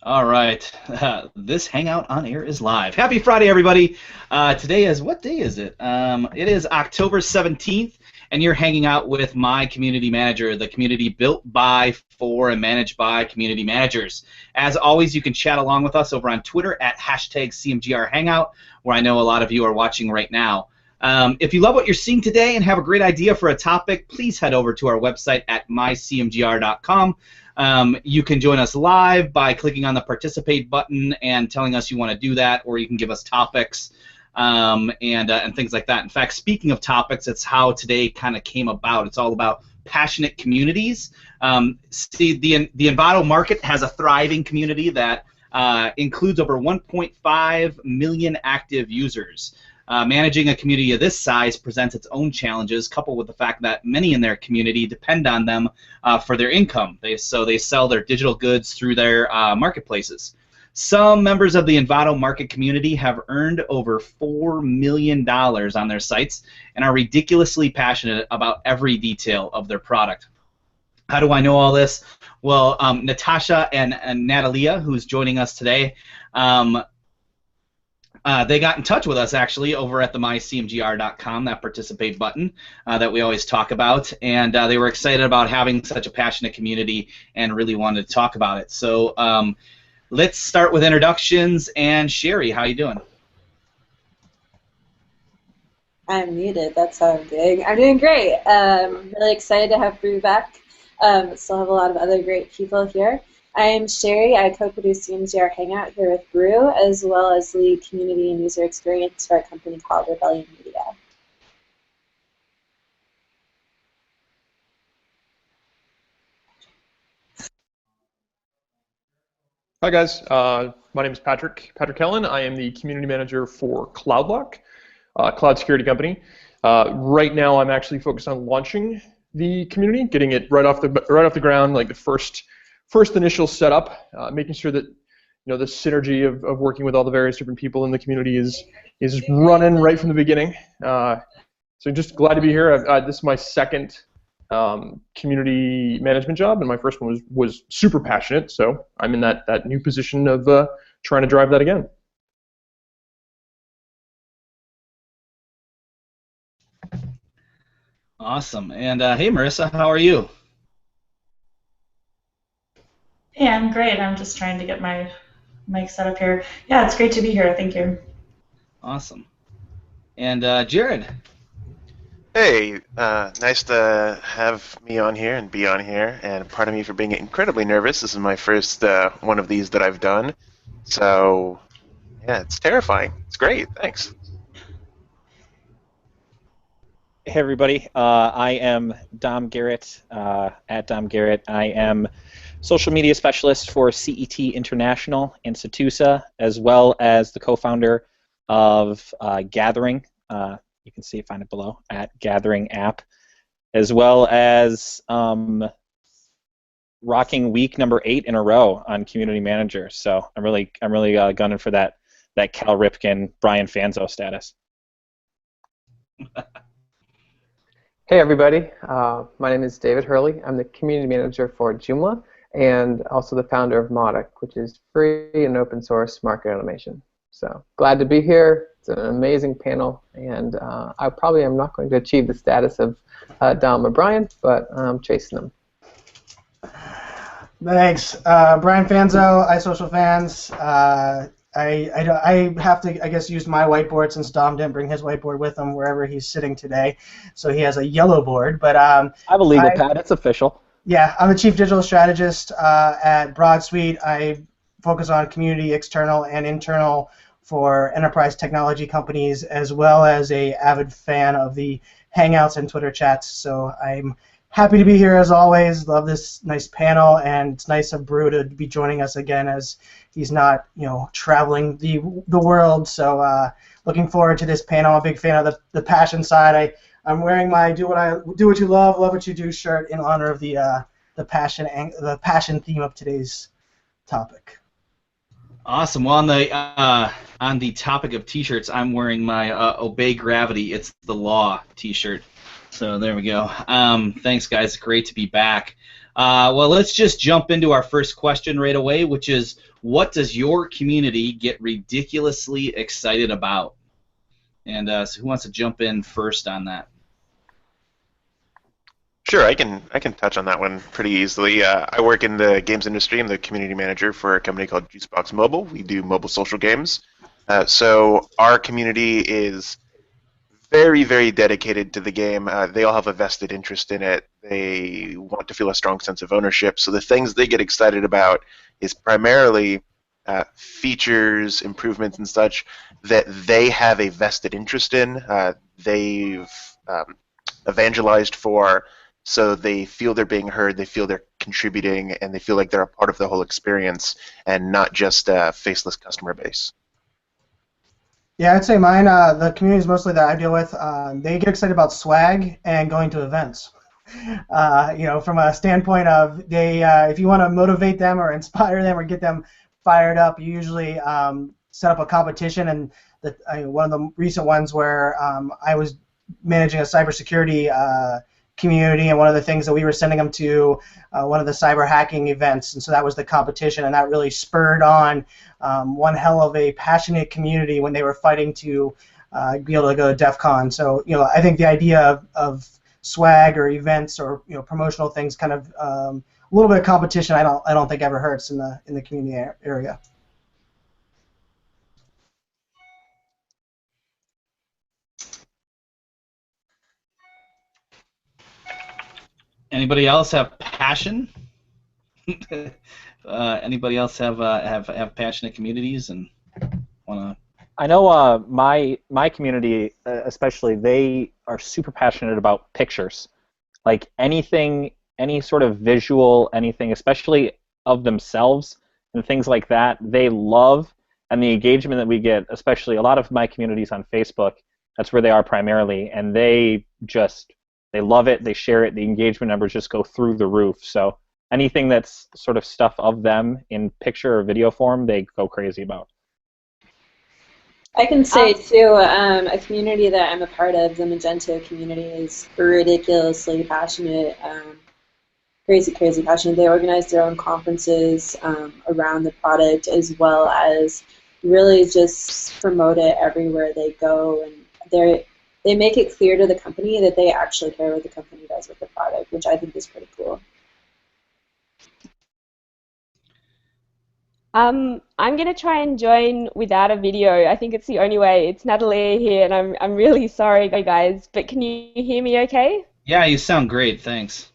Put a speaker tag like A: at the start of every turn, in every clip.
A: All right. This Hangout on Air is live. Happy Friday, everybody. Today is, what day is it? It is October 17th, and you're hanging out with my community manager, the community built by, for, and managed by community managers. As always, you can chat along with us over on Twitter at hashtag CMGR Hangout, where I know a lot of you are watching right now. If you love what you're seeing today and have a great idea for a topic, please head over to our website at mycmgr.com. You can join us live by clicking on the participate button and telling us you want to do that, or you can give us topics and things like that. In fact, speaking of topics, it's how today kind of came about. It's all about passionate communities. See, the Envato Market has a thriving community that includes over 1.5 million active users. Managing a community of this size presents its own challenges, coupled with the fact that many in their community depend on them for their income. So they sell their digital goods through their marketplaces. Some members of the Envato Market community have earned over $4 million on their sites and are ridiculously passionate about every detail of their product. How do I know all this? Well, Natasha and Natalia, who's joining us today, they got in touch with us, actually, over at the mycmgr.com, that participate button that we always talk about, and they were excited about having such a passionate community and really wanted to talk about it. So let's start with introductions, and Sherry, how you doing?
B: I'm muted, that's how I'm doing. I'm doing great. Really excited to have Brew back. Still have a lot of other great people here. I'm Sherry. I co-produce CMGR Hangout here with Brew, as well as lead community and user experience for a company called Rebellion Media.
C: Hi guys, my name is Patrick Hellen. I am the community manager for CloudLock, cloud security company. Right now, I'm actually focused on launching the community, getting it right off the ground, like the first initial setup, making sure that the synergy of working with all the various different people in the community is running right from the beginning. So just glad to be here. This is my second community management job, and my first one was super passionate. So I'm in that new position of trying to drive that again.
A: Awesome. And hey, Marissa, how are you?
D: Hey, I'm great. I'm just trying to get my mic set up here. Yeah, it's great to be here. Thank you.
A: Awesome. And Jared.
E: Hey, nice to have me on here and be on here, and pardon me for being incredibly nervous. This is my first one of these that I've done, so yeah, it's terrifying. It's great, thanks.
F: Hey everybody, I am Dom Garrett, at Dom Garrett. I am social media specialist for CET International and Satusa, as well as the co-founder of Gathering. You can find it below, at Gathering app, as well as rocking week number 8 in a row on Community Manager. So I'm really gunning for that Cal Ripken, Brian Fanzo status.
G: Hey everybody, my name is David Hurley. I'm the community manager for Joomla and also the founder of Mautic, which is free and open source market automation. So glad to be here. It's an amazing panel, and I probably am not going to achieve the status of Dom or Brian, but I'm chasing them.
H: Thanks. Brian Fanzo, iSocialFans. I have to, I guess, use my whiteboard since Dom didn't bring his whiteboard with him wherever he's sitting today. So he has a yellow board. But
F: I have a legal pad. It's official.
H: Yeah, I'm the chief digital strategist at BroadSuite. I focus on community, external, and internal for enterprise technology companies, as well as a avid fan of the Hangouts and Twitter chats. So I'm happy to be here as always. Love this nice panel, and it's nice of Brew to be joining us again as he's not, traveling the world. So looking forward to this panel. I'm a big fan of the passion side. I'm wearing my do what you love what you do shirt in honor of the passion theme of today's topic.
A: Awesome. Well, on the topic of T-shirts, I'm wearing my Obey Gravity, It's the Law T-shirt. So there we go. Thanks, guys. Great to be back. Well, let's just jump into our first question right away, which is, what does your community get ridiculously excited about? And so who wants to jump in first on that?
E: Sure, I can touch on that one pretty easily. I work in the games industry. I'm the community manager for a company called Juicebox Mobile. We do mobile social games. So our community is very, very dedicated to the game. They all have a vested interest in it. They want to feel a strong sense of ownership. So the things they get excited about is primarily features, improvements, and such that they have a vested interest in. They've evangelized for, so they feel they're being heard, they feel they're contributing, and they feel like they're a part of the whole experience and not just a faceless customer base.
H: Yeah, I'd say mine, the communities mostly that I deal with, they get excited about swag and going to events. From a standpoint of if you want to motivate them or inspire them or get them fired up, you usually set up a competition. And one of the recent ones where I was managing a cybersecurity community, and one of the things that we were sending them to one of the cyber hacking events, and so that was the competition, and that really spurred on one hell of a passionate community when they were fighting to be able to go to DEF CON. So I think the idea of swag or events or promotional things, kind of a little bit of competition, I don't think ever hurts in the community area.
A: Anybody else have passion? Anybody else have passionate communities and want to?
F: I know my community, especially, they are super passionate about pictures. Like anything, any sort of visual, anything, especially of themselves and things like that, they love. And the engagement that we get, especially a lot of my communities on Facebook, that's where they are primarily, and they love it, they share it, the engagement numbers just go through the roof. So anything that's sort of stuff of them in picture or video form, they go crazy about.
B: I can say, too, a community that I'm a part of, the Magento community, is ridiculously passionate, crazy passionate. They organize their own conferences around the product, as well as really just promote it everywhere they go. And they make it clear to the company that they actually care what the company does with the product, which I think is pretty cool.
I: I'm going to try and join without a video. I think it's the only way. It's Natalia here, and I'm really sorry, guys, but can you hear me okay?
A: Yeah, you sound great. Thanks.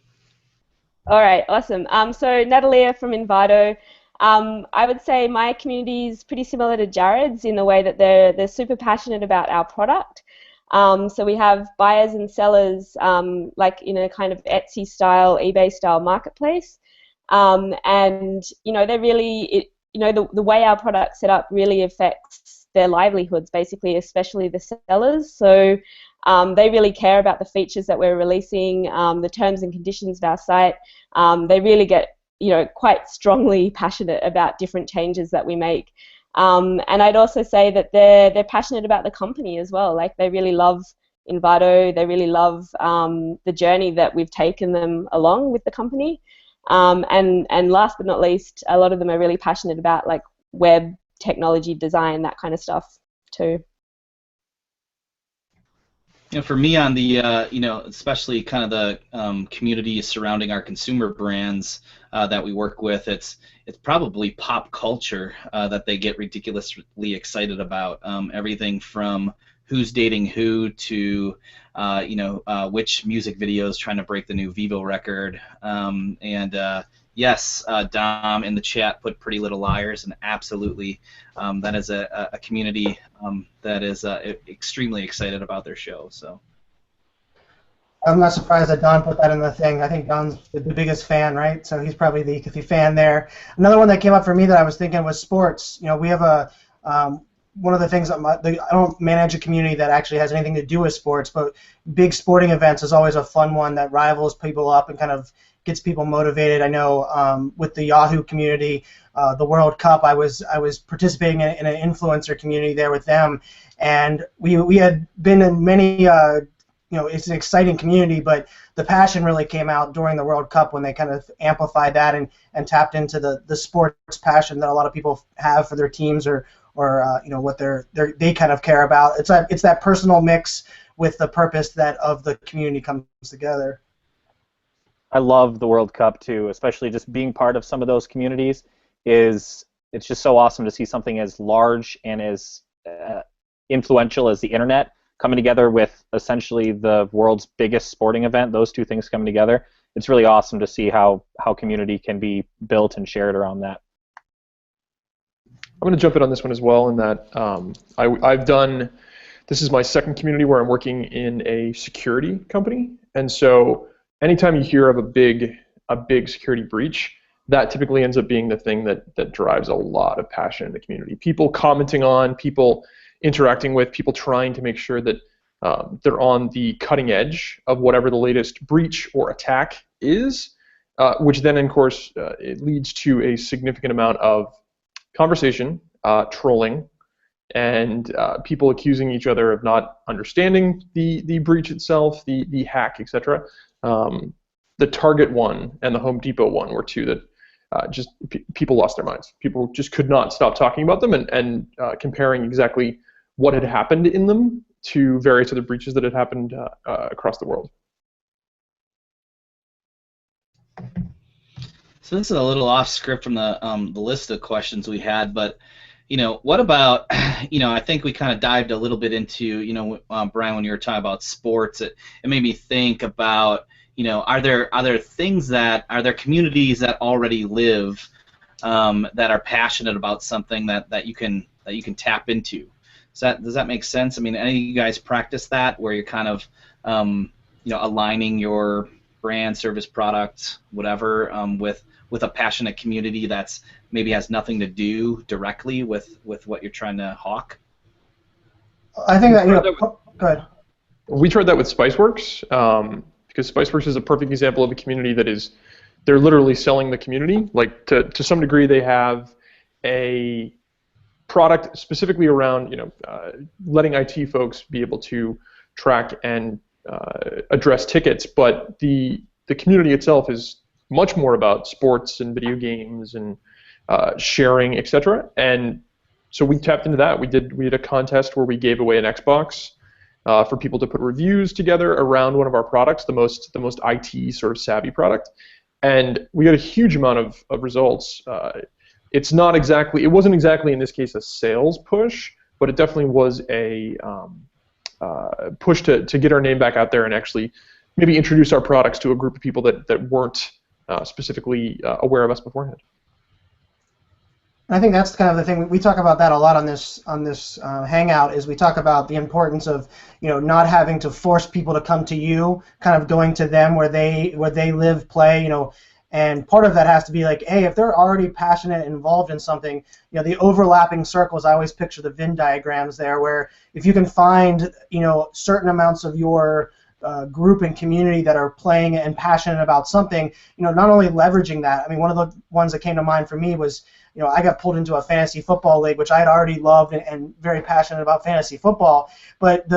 I: All right, awesome. So Natalia from Envato. I would say my community is pretty similar to Jared's in the way that they're super passionate about our product. So we have buyers and sellers, like in a kind of Etsy style, eBay style marketplace, and they're really the way our product's set up really affects their livelihoods, basically, especially the sellers. So they really care about the features that we're releasing, the terms and conditions of our site. They really get quite strongly passionate about different changes that we make. And I'd also say that they're passionate about the company as well. Like, they really love Envato. They really love the journey that we've taken them along with the company. And last but not least, a lot of them are really passionate about like web technology design, that kind of stuff too.
A: For me, on the especially kind of the community surrounding our consumer brands that we work with, it's probably pop culture that they get ridiculously excited about. Everything from who's dating who to which music video is trying to break the new Vivo record. Yes, Dom in the chat put Pretty Little Liars, and absolutely, that is a community that is extremely excited about their show. So
H: I'm not surprised that Don put that in the thing. I think Don's the biggest fan, right? So he's probably the fan there. Another one that came up for me that I was thinking was sports. We have a one of the things I don't manage a community that actually has anything to do with sports, but big sporting events is always a fun one that rivals people up and kind of gets people motivated. I know with the Yahoo community, the World Cup, I was participating in an influencer community there with them, and we had been in many it's an exciting community, but the passion really came out during the World Cup when they kind of amplified that and tapped into the sports passion that a lot of people have for their teams or what they kind of care about. It's that personal mix with the purpose that of the community comes together.
F: I love the World Cup too, especially just being part of some of those communities. It's just so awesome to see something as large and as influential as the internet coming together with essentially the world's biggest sporting event. Those two things coming together. It's really awesome to see how community can be built and shared around that.
C: I'm going to jump in on this one as well, in that I've done. This is my second community where I'm working in a security company, and so anytime you hear of a big security breach, that typically ends up being the thing that drives a lot of passion in the community. People commenting on, people interacting with, people trying to make sure that they're on the cutting edge of whatever the latest breach or attack is, which then, of course, it leads to a significant amount of conversation, trolling, and people accusing each other of not understanding the breach itself, the hack, etc. The Target one and the Home Depot one were two that people lost their minds. People just could not stop talking about them and comparing exactly what had happened in them to various other breaches that had happened across the world.
A: So this is a little off script from the list of questions we had, but what about, I think we kind of dived a little bit into, Brian, when you were talking about sports, it made me think about, are there communities that already live that are passionate about something that you can tap into? Does that make sense? I mean, any of you guys practice that, where you're kind of aligning your brand, service, product, whatever, with a passionate community that's maybe has nothing to do directly with what you're trying to hawk?
H: I think that, go ahead.
C: We tried that with Spiceworks, because Spiceworks is a perfect example of a community they're literally selling the community. Like, to some degree, they have a product specifically around letting IT folks be able to track and address tickets, but the community itself is much more about sports and video games and sharing, etc. And so we tapped into that. We had a contest where we gave away an Xbox for people to put reviews together around one of our products, the most IT sort of savvy product, and we got a huge amount of results. It wasn't exactly in this case a sales push, but it definitely was a push to get our name back out there and actually maybe introduce our products to a group of people that weren't specifically aware of us beforehand.
H: I think that's kind of the thing we talk about that a lot on this hangout. Is we talk about the importance of not having to force people to come to you, kind of going to them where they live, play, and part of that has to be like, hey, if they're already passionate and involved in something, the overlapping circles. I always picture the Venn diagrams there, where if you can find certain amounts of your group and community that are playing and passionate about something, not only leveraging that. I mean, one of the ones that came to mind for me was, I got pulled into a fantasy football league, which I had already loved and very passionate about fantasy football, but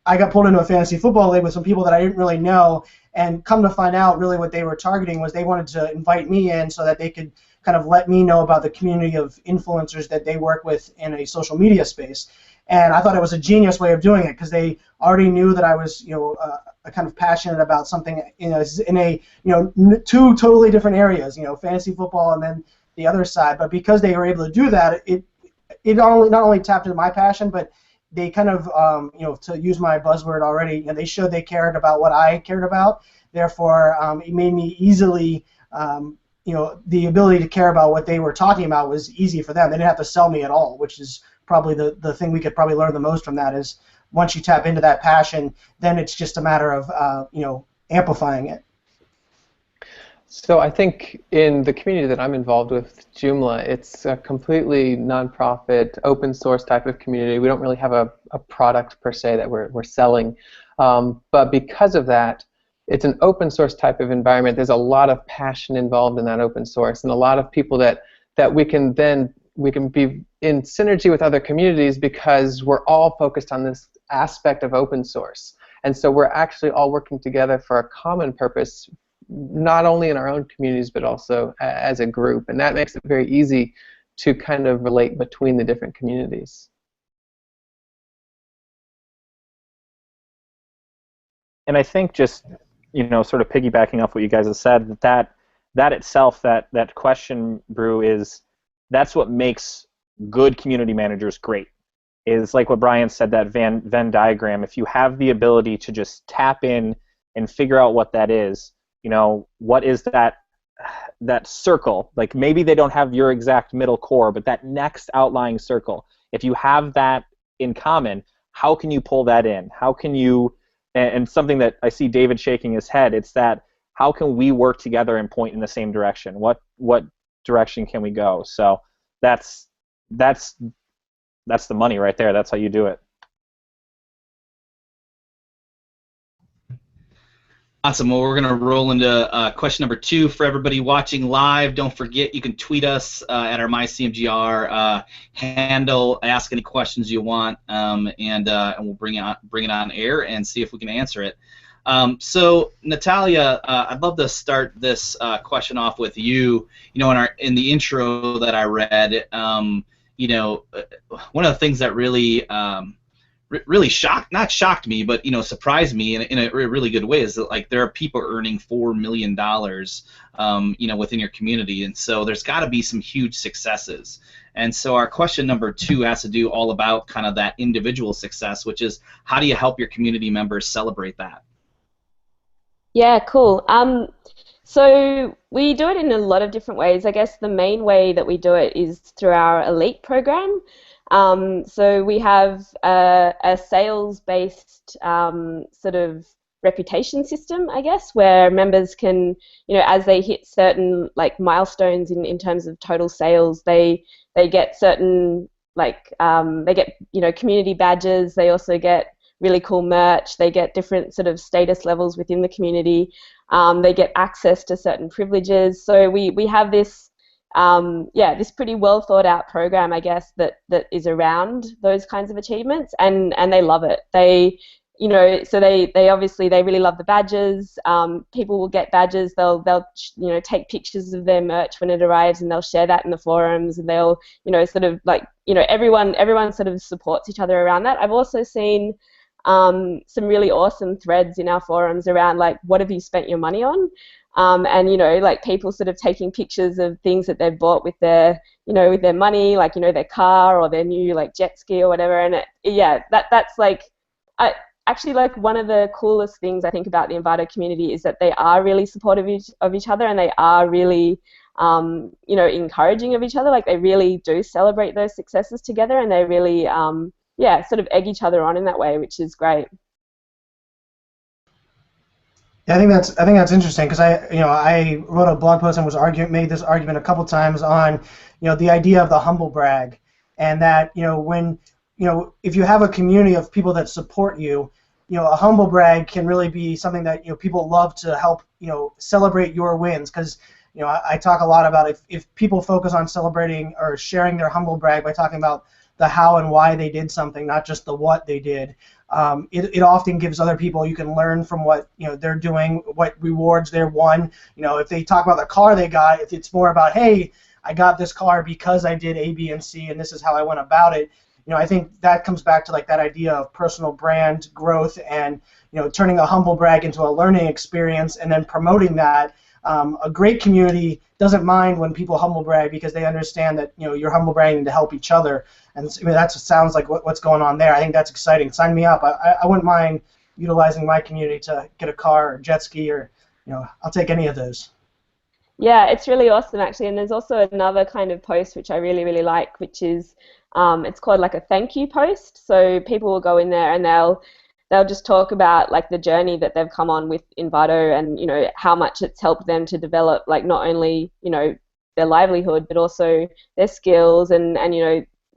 H: I got pulled into a fantasy football league with some people that I didn't really know, and come to find out, really what they were targeting was they wanted to invite me in so that they could kind of let me know about the community of influencers that they work with in a social media space. And I thought it was a genius way of doing it, because they already knew that I was, kind of passionate about something, in a, two totally different areas, fantasy football and then the other side. But because they were able to do that, it not only tapped into my passion, but they kind of, to use my buzzword already, they showed they cared about what I cared about. Therefore, it made me easily, the ability to care about what they were talking about was easy for them. They didn't have to sell me at all, which is probably the thing we could probably learn the most from that. Is once you tap into that passion, then it's just a matter of amplifying it.
G: So I think in the community that I'm involved with, Joomla, it's a completely nonprofit, open source type of community. We don't really have a product per se that we're selling, but because of that, it's an open source type of environment. There's a lot of passion involved in that open source, and a lot of people that we can be in synergy with other communities, because we're all focused on this aspect of open source. And so we're actually all working together for a common purpose, not only in our own communities, but also as a group. And that makes it very easy to kind of relate between the different communities.
F: And I think just, sort of piggybacking off what you guys have said, that itself, that question, Brew, that's what makes good community managers great. Is like what Brian said, that Venn diagram. If you have the ability to just tap in and figure out what that is, what is that circle? Like maybe they don't have your exact middle core, but that next outlying circle, if you have that in common, how can you pull that in? How can you, and something that I see David shaking his head, it's that how can we work together and point in the same direction? What direction can we go? So that's the money right there. That's how you do it.
A: Awesome. Well, we're going to roll into question number 2 for everybody watching live. Don't forget, you can tweet us at our MyCMGR handle. Ask any questions you want, and we'll bring it on air and see if we can answer it. So, Natalia, I'd love to start this question off with you. In the intro that I read, one of the things that really not shocked me, but surprised me in a really good way is that like there are people earning $4 million, within your community, and so there's got to be some huge successes. And so our question number 2 has to do all about kind of that individual success, which is how do you help your community members celebrate that?
I: Yeah, cool. So we do it in a lot of different ways. I guess the main way that we do it is through our elite program. So we have a sales-based sort of reputation system, I guess, where members can, as they hit certain like milestones in terms of total sales, they get certain they get community badges. They also get really cool merch. They get different sort of status levels within the community. They get access to certain privileges. So we have this. This pretty well thought out program, I guess, that is around those kinds of achievements, and they love it. So they obviously they really love the badges. People will get badges. They'll take pictures of their merch when it arrives, and they'll share that in the forums, and they'll sort of everyone sort of supports each other around that. I've also seen some really awesome threads in our forums around like what have you spent your money on. And like people sort of taking pictures of things that they've bought with their money, like their car or their new like jet ski or whatever. And that's like, actually like one of the coolest things I think about the Envato community is that they are really supportive of each other, and they are really encouraging of each other. Like they really do celebrate those successes together, and they really sort of egg each other on in that way, which is great.
H: Yeah, I think that's interesting because I wrote a blog post and made this argument a couple times on the idea of the humble brag, and that when if you have a community of people that support you, a humble brag can really be something that people love to help celebrate your wins, because I talk a lot about if people focus on celebrating or sharing their humble brag by talking about the how and why they did something, not just the what they did. It often gives other people, you can learn from what they're doing, what rewards they're won. If they talk about the car they got, if it's more about, hey, I got this car because I did A, B, and C, and this is how I went about it. I think that comes back to like that idea of personal brand growth and turning a humble brag into a learning experience and then promoting that. A great community doesn't mind when people humble brag because they understand that you're humble bragging to help each other, and that sounds like what's going on there. I think that's exciting. Sign me up. I wouldn't mind utilizing my community to get a car or jet ski, or I'll take any of those.
I: Yeah, it's really awesome actually, and there's also another kind of post which I really really like, which is it's called like a thank you post. So people will go in there and they'll just talk about like the journey that they've come on with Envato, and how much it's helped them to develop like not only their livelihood but also their skills and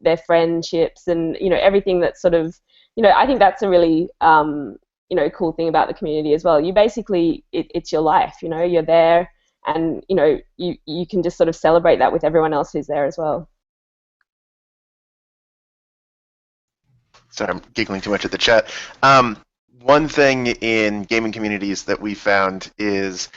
I: their friendships and everything that's sort of I think that's a really cool thing about the community as well. You basically it's your life, you're there, and you can just sort of celebrate that with everyone else who's there as well.
E: Sorry, I'm giggling too much at the chat. one thing in gaming communities that we found is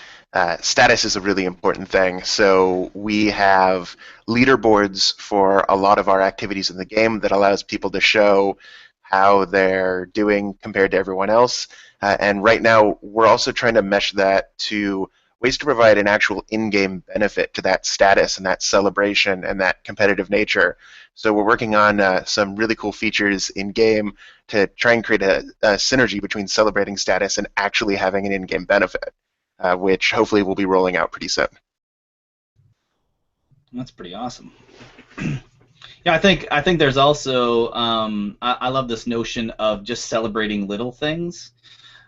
E: status is a really important thing. So we have leaderboards for a lot of our activities in the game that allows people to show how they're doing compared to everyone else. And right now, we're also trying to mesh that to ways to provide an actual in-game benefit to that status and that celebration and that competitive nature. So we're working on some really cool features in-game to try and create a synergy between celebrating status and actually having an in-game benefit, which hopefully we'll be rolling out pretty soon.
A: That's pretty awesome. Yeah, I think there's also I love this notion of just celebrating little things,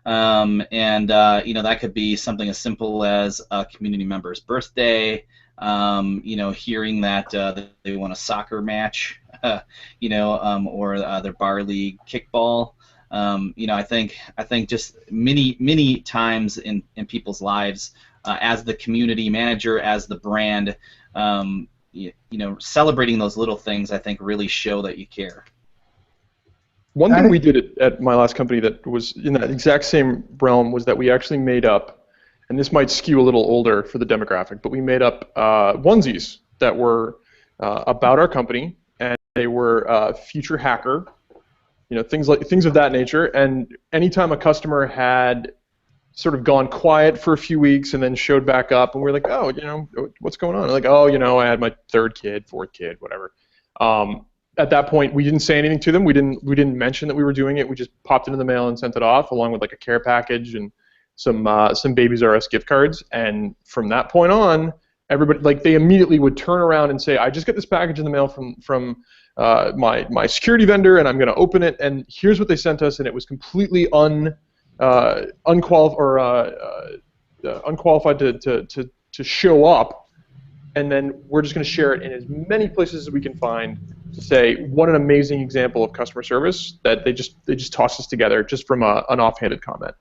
A: and you know, that could be something as simple as a community member's birthday. You know, hearing that they won a soccer match, you know, or their bar league kickball. You know, I think just many times in people's lives, as the community manager, as the brand. You know, celebrating those little things, I think, really show that you care.
C: One thing we did at my last company that was in that exact same realm was that we actually made up, and this might skew a little older for the demographic, but we made up onesies that were about our company, and they were future hacker, you know, things of that nature. And anytime a customer had sort of gone quiet for a few weeks and then showed back up, and we're like, oh, you know, what's going on? Like, oh, you know, I had my third kid, fourth kid, whatever. At that point, we didn't say anything to them. We didn't mention that we were doing it. We just popped it in the mail and sent it off, along with like a care package and some Babies R Us gift cards. And from that point on, everybody, like, they immediately would turn around and say, I just got this package in the mail from my security vendor, and I'm going to open it, and here's what they sent us, and it was completely unqualified to show up, and then we're just going to share it in as many places as we can find to say what an amazing example of customer service that they just tossed us together just from an offhanded comment.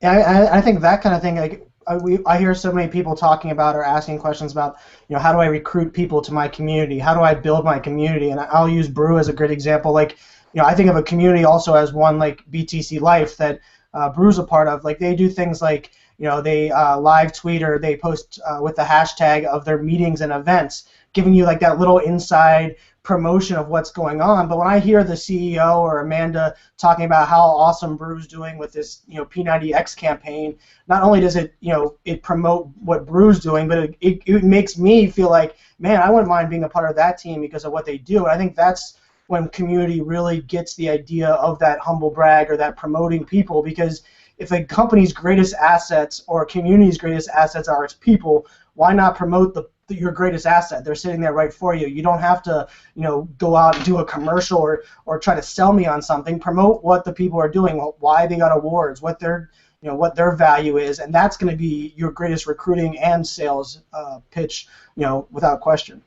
H: Yeah, I think that kind of thing. Like, I hear so many people talking about or asking questions about, you know, how do I recruit people to my community? How do I build my community? And I'll use Brew as a great example. Like, you know, I think of a community also as one like BTC Life that Brew's a part of. Like, they do things like, you know, they live tweet or they post with the hashtag of their meetings and events, giving you like that little inside promotion of what's going on. But when I hear the CEO or Amanda talking about how awesome Brew's doing with this, you know, P90X campaign, not only does it, you know, it promote what Brew's doing, but it makes me feel like, man, I wouldn't mind being a part of that team because of what they do. And I think that's when community really gets the idea of that humble brag or that promoting people, because if a company's greatest assets or a community's greatest assets are its people, why not promote your greatest asset? They're sitting there right for you. You don't have to, you know, go out and do a commercial or try to sell me on something. Promote what the people are doing, why they got awards, what their value is, and that's going to be your greatest recruiting and sales pitch, you know, without question.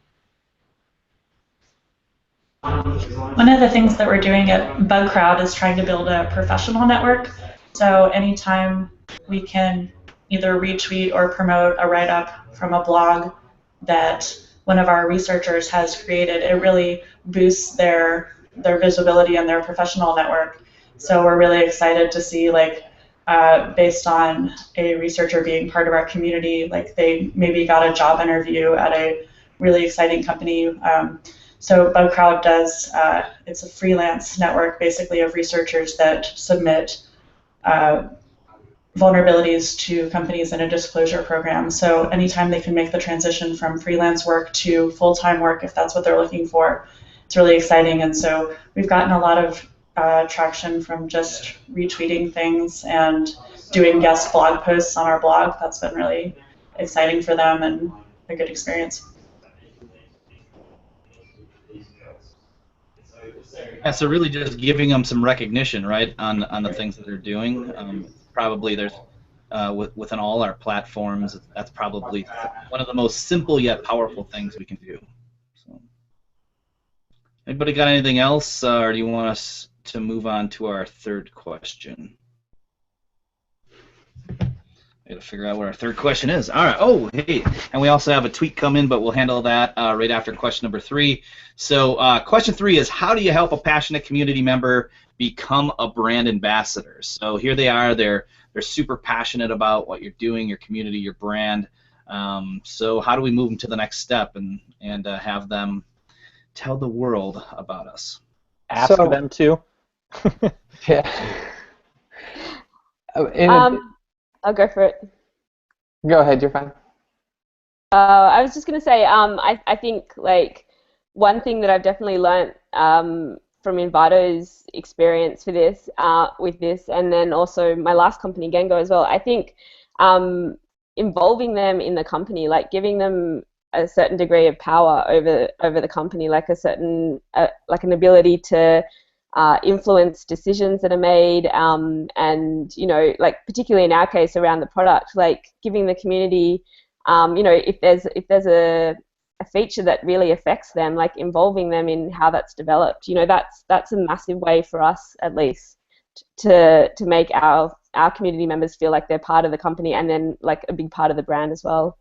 D: One of the things that we're doing at BugCrowd is trying to build a professional network. So anytime we can either retweet or promote a write-up from a blog that one of our researchers has created, it really boosts their visibility and their professional network. So we're really excited to see, like, based on a researcher being part of our community, like they maybe got a job interview at a really exciting company. So BugCrowd does, it's a freelance network basically of researchers that submit vulnerabilities to companies in a disclosure program. So anytime they can make the transition from freelance work to full-time work, if that's what they're looking for, it's really exciting. And so we've gotten a lot of traction from just retweeting things and doing guest blog posts on our blog. That's been really exciting for them and a good experience.
A: Yeah, so really just giving them some recognition, right, on the things that they're doing. Probably there's within all our platforms, that's probably one of the most simple yet powerful things we can do. So, anybody got anything else, or do you want us to move on to our third question? I gotta figure out what our third question is. All right. Oh, hey, and we also have a tweet come in, but we'll handle that right after question number 3. So, question 3 is: how do you help a passionate community member become a brand ambassador. So here they are. They're super passionate about what you're doing, your community, your brand. So how do we move them to the next step and have them tell the world about us?
F: Ask them to.
G: Yeah.
I: I'll go for it.
G: Go ahead, you're fine.
I: I was just going to say, I think like one thing that I've definitely learnt from Envato's experience for this, with this, and then also my last company, Gengo, as well. I think involving them in the company, like giving them a certain degree of power over the company, like a certain like an ability to influence decisions that are made, and like particularly in our case around the product, like giving the community, if there's a feature that really affects them, like involving them in how that's developed. That's a massive way for us, at least, to make our community members feel like they're part of the company and then like a big part of the brand as well.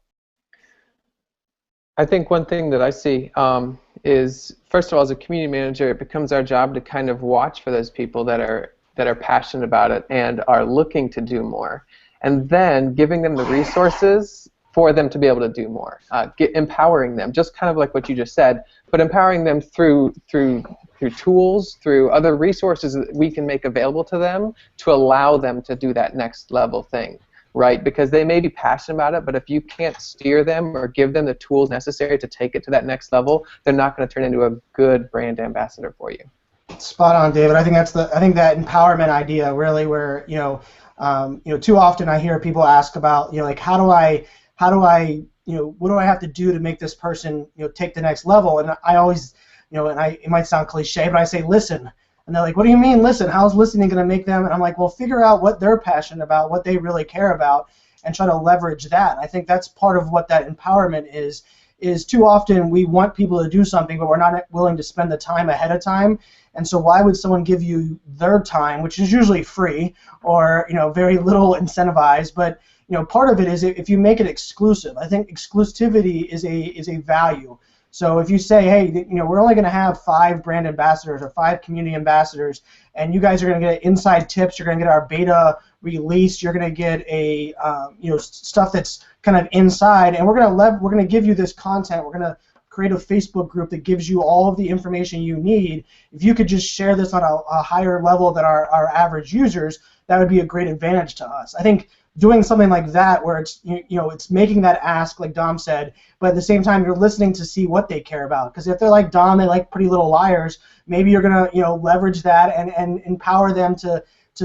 G: I think one thing that I see is, first of all, as a community manager, it becomes our job to kind of watch for those people that are passionate about it and are looking to do more, and then giving them the resources for them to be able to do more, empowering them, just kind of like what you just said, but empowering them through tools, through other resources that we can make available to them to allow them to do that next level thing. Right, because they may be passionate about it, but if you can't steer them or give them the tools necessary to take it to that next level, they're not going to turn into a good brand ambassador for you.
H: Spot on, David. I think that empowerment idea really, where too often I hear people ask about like how do I what do I have to do to make this person take the next level? And I always it might sound cliche, but I say listen. And they're like, what do you mean listen? How's listening going to make them? And I'm like, well, figure out what they're passionate about, what they really care about, and try to leverage that. I think that's part of what that empowerment is too often we want people to do something, but we're not willing to spend the time ahead of time. And so why would someone give you their time, which is usually free or very little incentivized, but part of it is if you make it exclusive. I think exclusivity is a value. So if you say, hey, we're only going to have 5 brand ambassadors or 5 community ambassadors, and you guys are going to get inside tips, you're going to get our beta release, you're going to get a stuff that's kind of inside, and we're going to give you this content. We're going to create a Facebook group that gives you all of the information you need. If you could just share this on a higher level than our average users, that would be a great advantage to us. I think doing something like that, where it's it's making that ask, like Dom said, but at the same time you're listening to see what they care about. Because if they're like Dom, they like Pretty Little Liars, maybe you're gonna leverage that and empower them to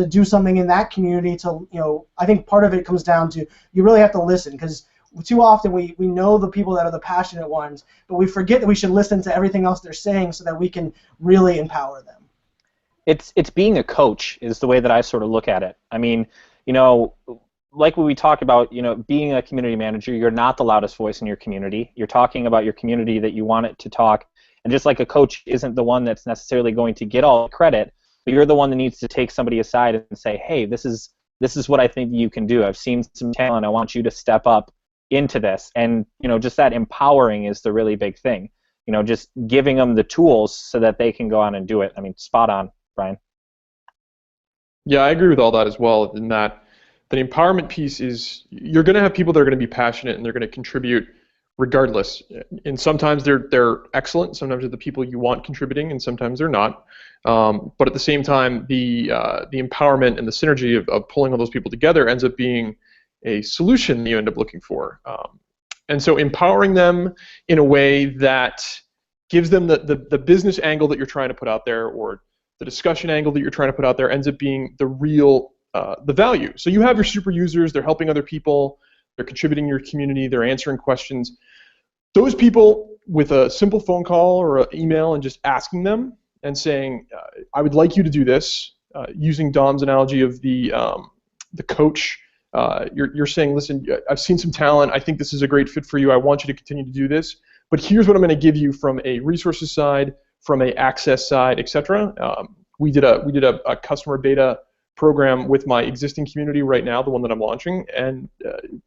H: do something in that community. To I think part of it comes down to you really have to listen, because too often we know the people that are the passionate ones, but we forget that we should listen to everything else they're saying so that we can really empower them.
F: It's being a coach is the way that I sort of look at it. I mean, like what we talked about, being a community manager, you're not the loudest voice in your community. You're talking about your community that you want it to talk. And just like a coach isn't the one that's necessarily going to get all the credit, but you're the one that needs to take somebody aside and say, hey, this is what I think you can do. I've seen some talent. I want you to step up into this. And, just that empowering is the really big thing. Just giving them the tools so that they can go on and do it. I mean, spot on, Brian.
C: Yeah, I agree with all that as well, in that the empowerment piece is you're going to have people that are going to be passionate and they're going to contribute regardless. And sometimes they're excellent, sometimes they're the people you want contributing, and sometimes they're not. But at the same time, the empowerment and the synergy of pulling all those people together ends up being a solution you end up looking for. And so empowering them in a way that gives them the business angle that you're trying to put out there, or the discussion angle that you're trying to put out there, ends up being the real the value. So you have your super users, they're helping other people, they're contributing to your community, they're answering questions. Those people, with a simple phone call or an email and just asking them and saying, I would like you to do this, using Dom's analogy of the coach, you're saying, listen, I've seen some talent, I think this is a great fit for you, I want you to continue to do this, but here's what I'm going to give you from a resources side, from a access side, etc. We did a customer beta program with my existing community right now, the one that I'm launching, and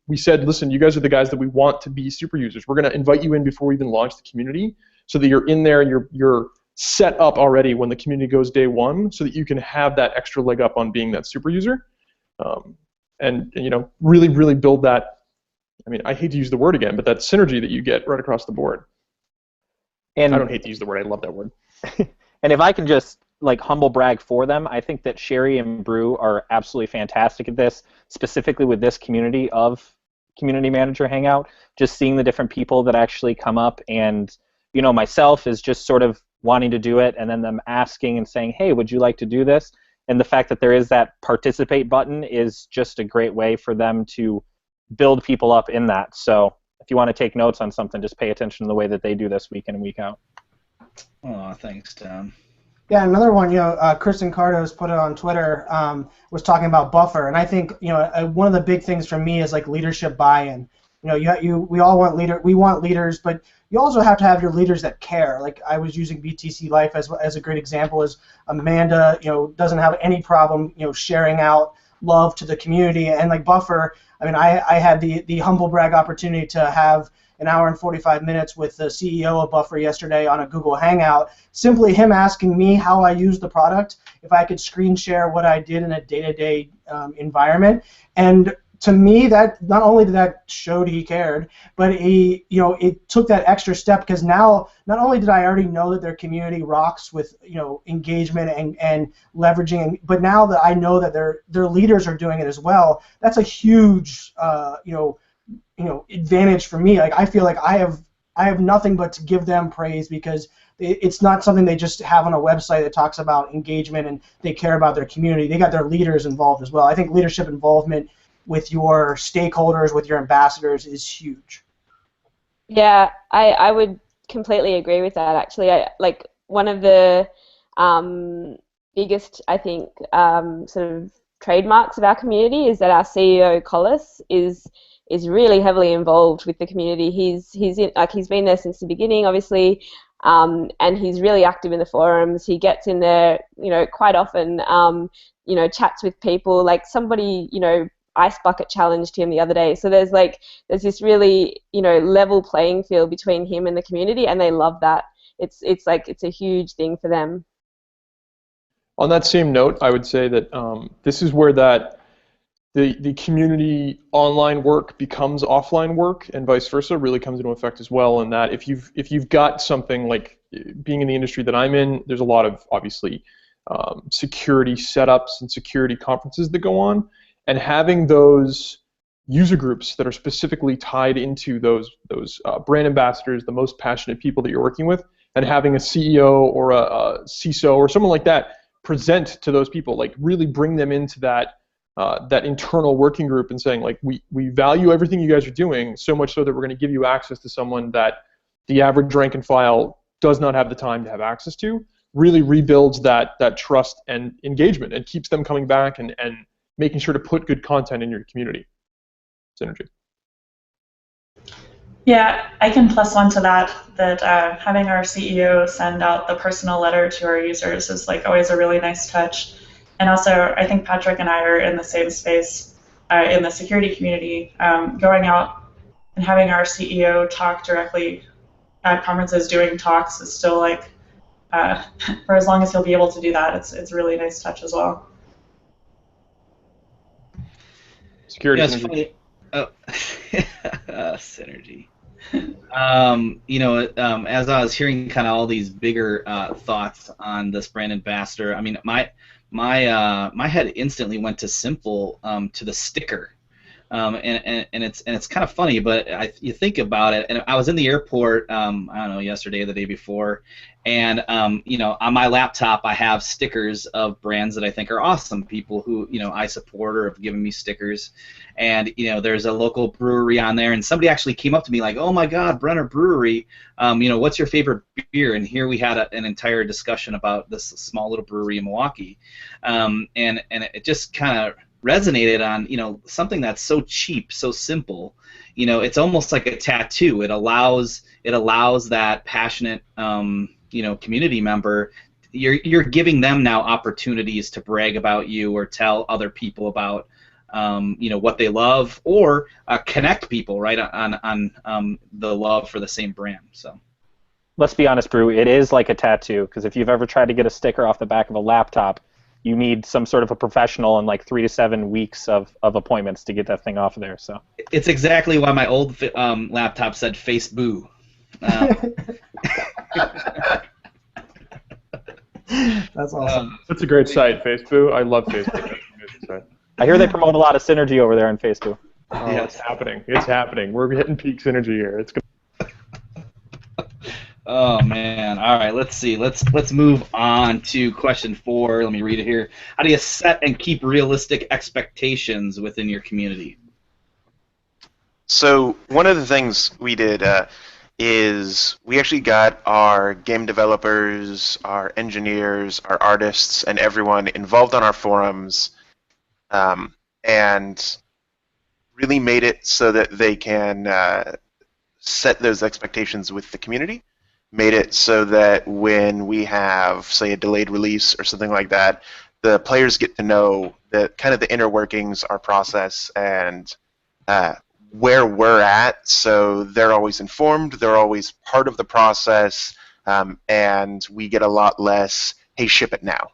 C: we said, listen, you guys are the guys that we want to be super users. We're going to invite you in before we even launch the community, so that you're in there and you're set up already when the community goes day one, so that you can have that extra leg up on being that super user, and you know, really build that. I mean, I hate to use the word again, but that synergy that you get right across the board.
F: And
C: I don't hate to use the word. I love that word.
F: and if I can just like humble brag for them, I think that Sherry and Brew are absolutely fantastic at this, specifically with this community of Community Manager Hangout. Just seeing the different people that actually come up, and you know, myself is just sort of wanting to do it, and then them asking and saying, hey, would you like to do this? And the fact that there is that participate button is just a great way for them to build people up in that. So if you want to take notes on something, just pay attention to the way that they do this week in and week out.
A: Oh, thanks, Tom.
H: Yeah, another one, you know, Kristen Cardos put it on Twitter, was talking about buffer, and I think, you know, one of the big things for me is like leadership buy-in. You know, we all want leaders, but you also have to have your leaders that care. Like I was using BTC Life as a great example. Is Amanda, you know, doesn't have any problem, you know, sharing out love to the community, and like Buffer. I mean, I had the humble brag opportunity to have an hour and 45 minutes with the CEO of Buffer yesterday on a Google Hangout. Simply him asking me how I use the product, if I could screen share what I did in a day-to-day environment, and to me, that not only did that show he cared, but he, you know, it took that extra step, because now not only did I already know that their community rocks with, you know, engagement and leveraging, but now that I know that their leaders are doing it as well, that's a huge, you know, advantage for me. Like I feel like I have nothing but to give them praise, because it's not something they just have on a website that talks about engagement and they care about their community. They got their leaders involved as well. I think leadership involvement with your stakeholders, with your ambassadors, is huge.
I: Yeah, I would completely agree with that. Actually, like one of the biggest, I think, sort of trademarks of our community is that our CEO Collis is really heavily involved with the community. He's been there since the beginning, obviously, and he's really active in the forums. He gets in there, you know, quite often. You know, chats with people. Like somebody, you know, ice bucket challenged him the other day. So there's this really, you know, level playing field between him and the community, and they love that. It's a huge thing for them.
C: On that same note, I would say that this is where the community online work becomes offline work, and vice versa really comes into effect as well. And that if you've got something like being in the industry that I'm in, there's a lot of obviously security setups and security conferences that go on. And having those user groups that are specifically tied into those brand ambassadors, the most passionate people that you're working with, and having a CEO or a CISO or someone like that present to those people, like really bring them into that internal working group and saying, like, we value everything you guys are doing, so much so that we're going to give you access to someone that the average rank and file does not have the time to have access to, really rebuilds that trust and engagement and keeps them coming back and making sure to put good content in your community. Synergy.
D: Yeah, I can plus one to that having our CEO send out the personal letter to our users is like always a really nice touch. And also, I think Patrick and I are in the same space in the security community. Going out and having our CEO talk directly at conferences, doing talks, is still like, for as long as he'll be able to do that, it's a really nice touch as well.
C: Security
A: synergy. Synergy. You know, as I was hearing kind of all these bigger thoughts on this brand ambassador, I mean, my head instantly went to simple, to the sticker, and it's kind of funny, but you think about it, and I was in the airport, I don't know, yesterday or the day before, and you know, on my laptop I have stickers of brands that I think are awesome, people who, you know, I support or have given me stickers, and you know, there's a local brewery on there, and somebody actually came up to me like, oh my God, Brenner Brewery, you know, what's your favorite beer? And here we had an entire discussion about this small little brewery in Milwaukee, and it just kind of resonated on, you know, something that's so cheap, so simple. You know, it's almost like a tattoo. It allows that passionate, you know, community member. You're giving them now opportunities to brag about you or tell other people about, you know, what they love, or connect people right on the love for the same brand. So.
F: let's be honest, Brew, it is like a tattoo, because if you've ever tried to get a sticker off the back of a laptop, you need some sort of a professional and like 3 to 7 weeks of appointments to get that thing off of there. So
A: It's exactly why my old laptop said "Face Boo."
H: That's awesome.
C: That's a great site, Facebook. I love Facebook. That's an amazing site.
F: I hear they promote a lot of synergy over there on Facebook.
C: Oh,
A: Yes.
C: it's happening. It's happening. We're hitting peak synergy here. It's good.
A: Oh man! All right, let's see. Let's move on to question 4. Let me read it here. How do you set and keep realistic expectations within your community?
E: So one of the things we did is we actually got our game developers, our engineers, our artists, and everyone involved on our forums, and really made it so that they can set those expectations with the community. Made it so that when we have, say, a delayed release or something like that, the players get to know the kind of the inner workings, our process, and where we're at, so they're always informed, they're always part of the process, and we get a lot less, hey, ship it now.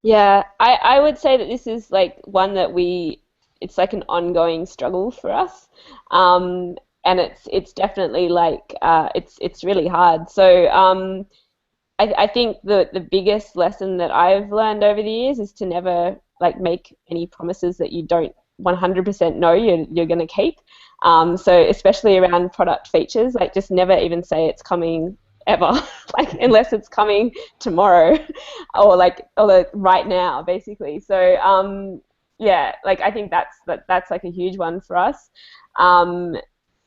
I: Yeah, I would say that this is like one that it's like an ongoing struggle for us, and it's definitely like it's really hard. So I think the biggest lesson that I've learned over the years is to never like make any promises that you don't 100% know you're going to keep. So especially around product features, like just never even say it's coming ever, like unless it's coming tomorrow or right now, basically. So yeah, like I think that's like a huge one for us.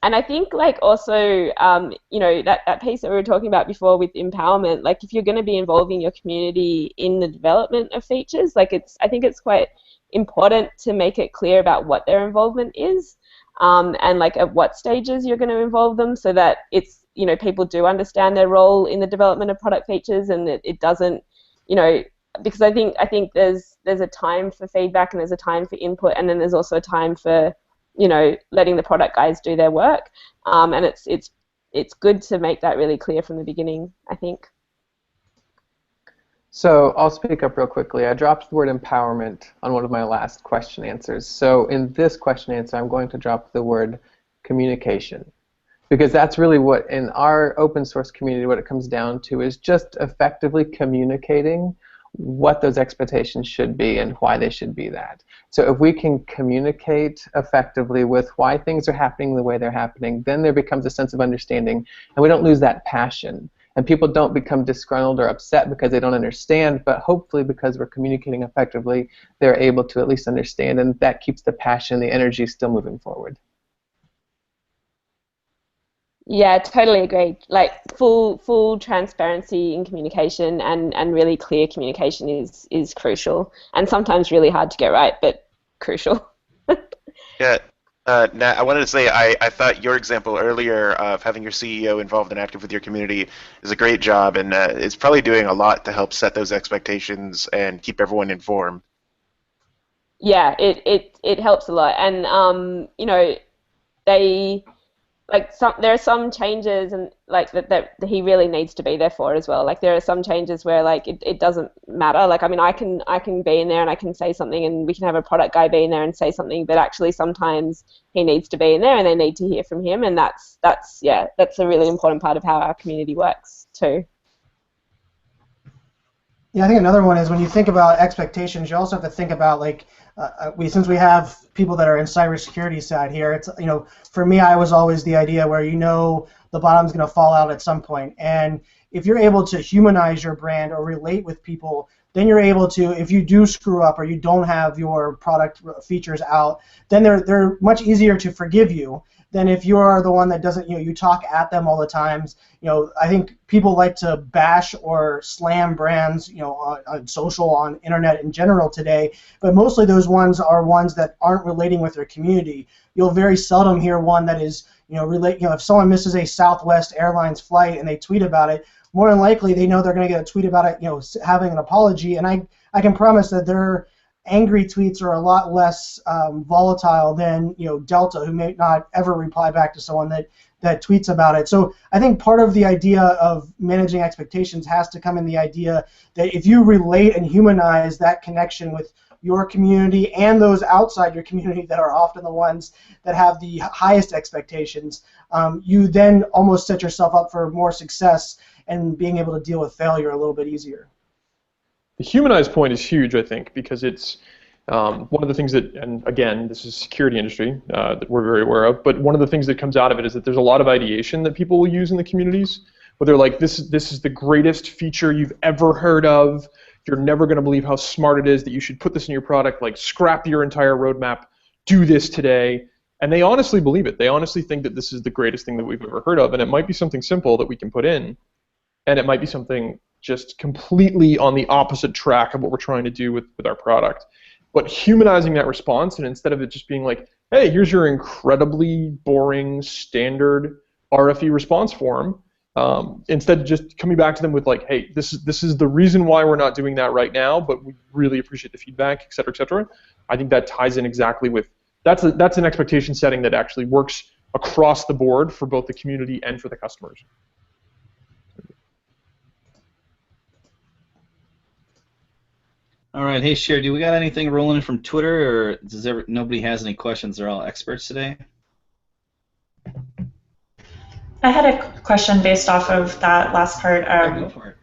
I: And I think like also you know, that piece that we were talking about before with empowerment, like if you're going to be involving your community in the development of features, like I think it's quite important to make it clear about what their involvement is, and like at what stages you're going to involve them, so that it's, you know, people do understand their role in the development of product features, and it doesn't, you know, because I think there's a time for feedback and there's a time for input, and then there's also a time for, you know, letting the product guys do their work, and it's good to make that really clear from the beginning, I think.
G: So I'll speak up real quickly. I dropped the word empowerment on one of my last question answers. So in this question answer, I'm going to drop the word communication, because that's really what, in our open source community, what it comes down to is just effectively communicating what those expectations should be and why they should be that. So if we can communicate effectively with why things are happening the way they're happening, then there becomes a sense of understanding, and we don't lose that passion. And people don't become disgruntled or upset because they don't understand, but hopefully because we're communicating effectively, they're able to at least understand, and that keeps the passion, the energy still moving forward.
I: Yeah, totally agree. Like full transparency in communication and really clear communication is crucial, and sometimes really hard to get right, but crucial.
E: Yeah, Nat, I wanted to say I thought your example earlier of having your CEO involved and active with your community is a great job, and it's probably doing a lot to help set those expectations and keep everyone informed.
I: Yeah, it helps a lot, and you know, there are some changes and like that he really needs to be there for as well. Like there are some changes where like it doesn't matter. Like I mean, I can be in there and I can say something, and we can have a product guy be in there and say something, but actually sometimes he needs to be in there and they need to hear from him, and that's a really important part of how our community works too.
H: Yeah, I think another one is when you think about expectations, you also have to think about like since we have people that are in cybersecurity side here, it's, you know, for me, I was always the idea where, you know, the bottom's going to fall out at some point, and if you're able to humanize your brand or relate with people, then you're able to, if you do screw up or you don't have your product features out, then they're much easier to forgive you than if you're the one that doesn't, you know, you talk at them all the times. You know, I think people like to bash or slam brands, you know, on social, on internet in general today, but mostly those ones are ones that aren't relating with their community. You'll very seldom hear one that is, you know, if someone misses a Southwest Airlines flight and they tweet about it, more than likely they know they're going to get a tweet about it, you know, having an apology, and I can promise that they're angry tweets are a lot less volatile than Delta, who may not ever reply back to someone that tweets about it. So I think part of the idea of managing expectations has to come in the idea that if you relate and humanize that connection with your community and those outside your community that are often the ones that have the highest expectations, you then almost set yourself up for more success and being able to deal with failure a little bit easier.
C: The humanized point is huge, I think, because it's one of the things that, and again, this is security industry that we're very aware of, but one of the things that comes out of it is that there's a lot of ideation that people will use in the communities, where they're like, this is the greatest feature you've ever heard of. You're never going to believe how smart it is that you should put this in your product, like scrap your entire roadmap, do this today. And they honestly believe it. They honestly think that this is the greatest thing that we've ever heard of, and it might be something simple that we can put in, and it might be something just completely on the opposite track of what we're trying to do with our product. But humanizing that response, and instead of it just being like, hey, here's your incredibly boring standard RFE response form, instead just coming back to them with like, hey, this is the reason why we're not doing that right now, but we really appreciate the feedback, et cetera, et cetera. I think that ties in exactly with, that's an expectation setting that actually works across the board for both the community and for the customers.
A: All right, hey Sher, do we got anything rolling in from Twitter, or does nobody has any questions? They're all experts today.
D: I had a question based off of that last part.
A: Go for it.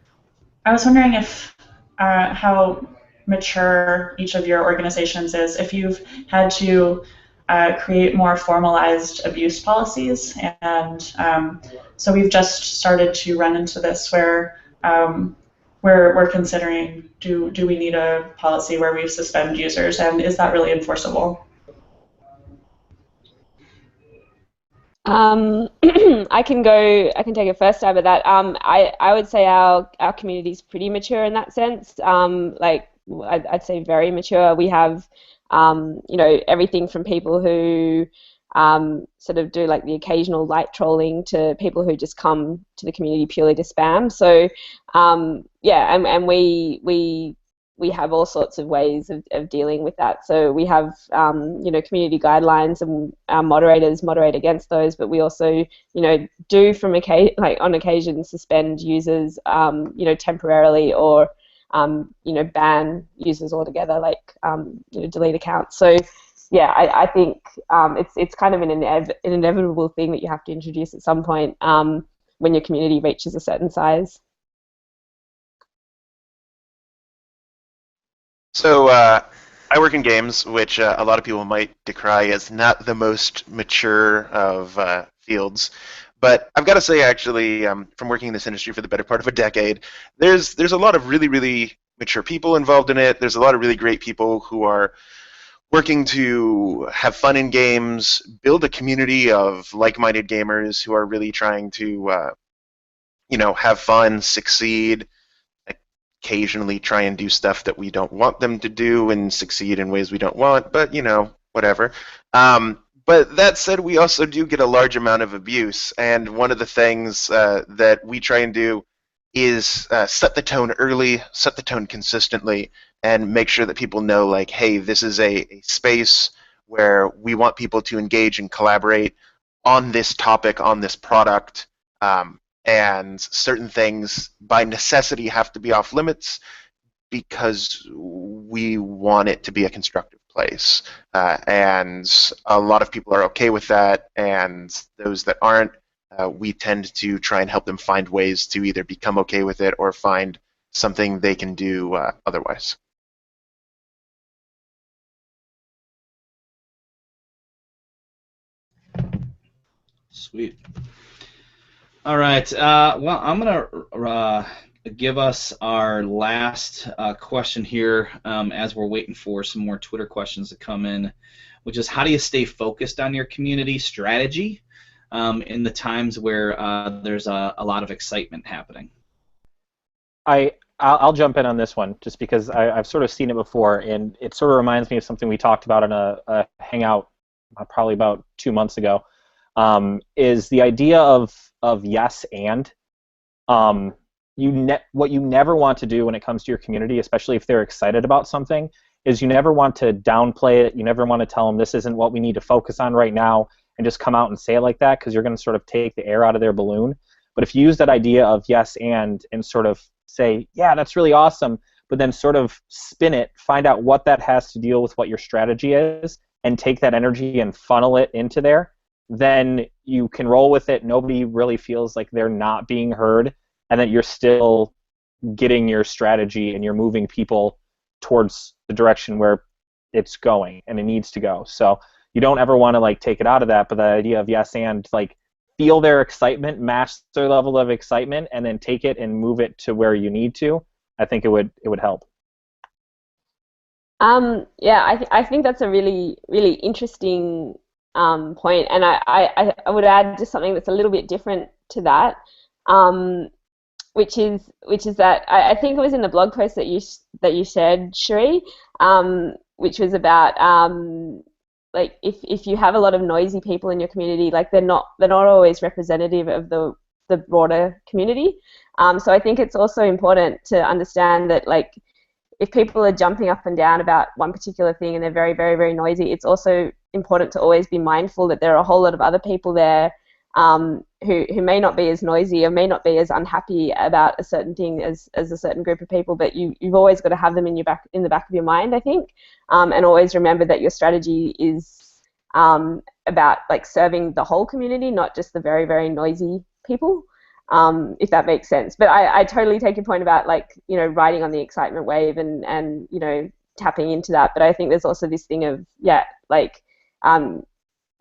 D: I was wondering if how mature each of your organizations is, if you've had to create more formalized abuse policies, and so we've just started to run into this where we're considering, do we need a policy where we suspend users, and is that really enforceable?
I: I can take a first stab at that. I would say our community is pretty mature in that sense. Like I'd say very mature. We have everything from people who sort of do like the occasional light trolling to people who just come to the community purely to spam. So yeah, and we have all sorts of ways of dealing with that. So we have community guidelines, and our moderators moderate against those, but we also do on occasion suspend users temporarily, or ban users altogether, like delete accounts. So yeah, I think it's kind of an inevitable thing that you have to introduce at some point when your community reaches a certain size.
E: So I work in games, which a lot of people might decry as not the most mature of fields. But I've got to say, actually, from working in this industry for the better part of a decade, there's a lot of really, really mature people involved in it. There's a lot of really great people who are working to have fun in games, build a community of like-minded gamers who are really trying to, have fun, succeed, occasionally try and do stuff that we don't want them to do and succeed in ways we don't want, but, whatever. But that said, we also do get a large amount of abuse, and one of the things that we try and do is set the tone early, set the tone consistently, and make sure that people know, like, hey, this is a space where we want people to engage and collaborate on this topic, on this product, and certain things by necessity have to be off limits because we want it to be a constructive place. And a lot of people are okay with that, and those that aren't, we tend to try and help them find ways to either become okay with it or find something they can do otherwise.
A: Sweet. All right. Well, I'm gonna give us our last question here as we're waiting for some more Twitter questions to come in, which is, how do you stay focused on your community strategy in the times where there's a lot of excitement happening?
F: I'll jump in on this one just because I've sort of seen it before, and it sort of reminds me of something we talked about in a hangout probably about 2 months ago. Is the idea of yes and. What you never want to do when it comes to your community, especially if they're excited about something, is you never want to downplay it. You never want to tell them this isn't what we need to focus on right now and just come out and say it like that, because you're going to sort of take the air out of their balloon. But if you use that idea of yes and sort of say, yeah, that's really awesome, but then sort of spin it, find out what that has to deal with what your strategy is, and take that energy and funnel it into there, then you can roll with it. Nobody really feels like they're not being heard, and that you're still getting your strategy and you're moving people towards the direction where it's going and it needs to go. So you don't ever want to like take it out of that, but the idea of yes and like feel their excitement, match their level of excitement, and then take it and move it to where you need to, I think it would help.
I: Yeah, I think that's a really, really interesting point, and I would add just something that's a little bit different to that, which is that I think it was in the blog post that you shared, Sheree, which was about like if you have a lot of noisy people in your community, like they're not always representative of the broader community. So I think it's also important to understand that like if people are jumping up and down about one particular thing and they're very, very, very noisy, it's also important to always be mindful that there are a whole lot of other people there who may not be as noisy or may not be as unhappy about a certain thing as a certain group of people, but you've always got to have them in the back of your mind, I think, and always remember that your strategy is about like serving the whole community, not just the very, very noisy people, if that makes sense. But I totally take your point about like, you know, riding on the excitement wave and you know, tapping into that. But I think there's also this thing of,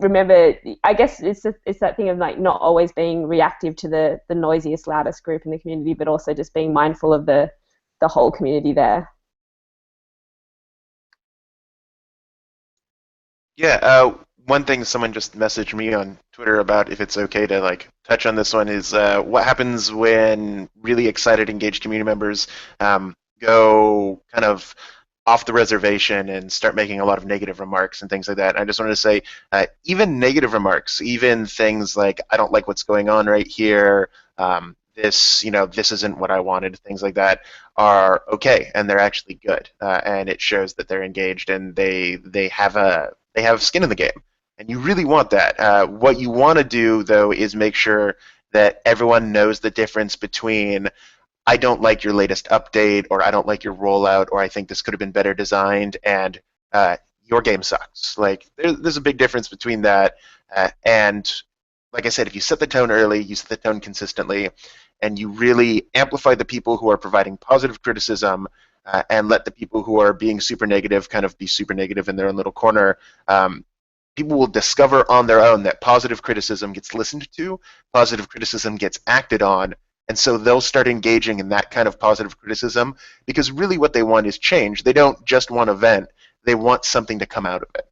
I: remember, I guess it's that thing of like not always being reactive to the noisiest, loudest group in the community, but also just being mindful of the whole community there.
E: Yeah, one thing someone just messaged me on Twitter about, if it's okay to like touch on this one, is what happens when really excited, engaged community members go kind of off the reservation and start making a lot of negative remarks and things like that. And I just wanted to say, even negative remarks, even things like, I don't like what's going on right here, this isn't what I wanted, things like that, are okay, and they're actually good, and it shows that they're engaged and they have skin in the game, and you really want that. What you want to do, though, is make sure that everyone knows the difference between I don't like your latest update, or I don't like your rollout, or I think this could have been better designed, and your game sucks. Like, there's a big difference between that, and like I said, if you set the tone early, you set the tone consistently, and you really amplify the people who are providing positive criticism, and let the people who are being super negative kind of be super negative in their own little corner, people will discover on their own that positive criticism gets listened to, positive criticism gets acted on, and so they'll start engaging in that kind of positive criticism, because really what they want is change. They don't just want a vent. They want something to come out of it.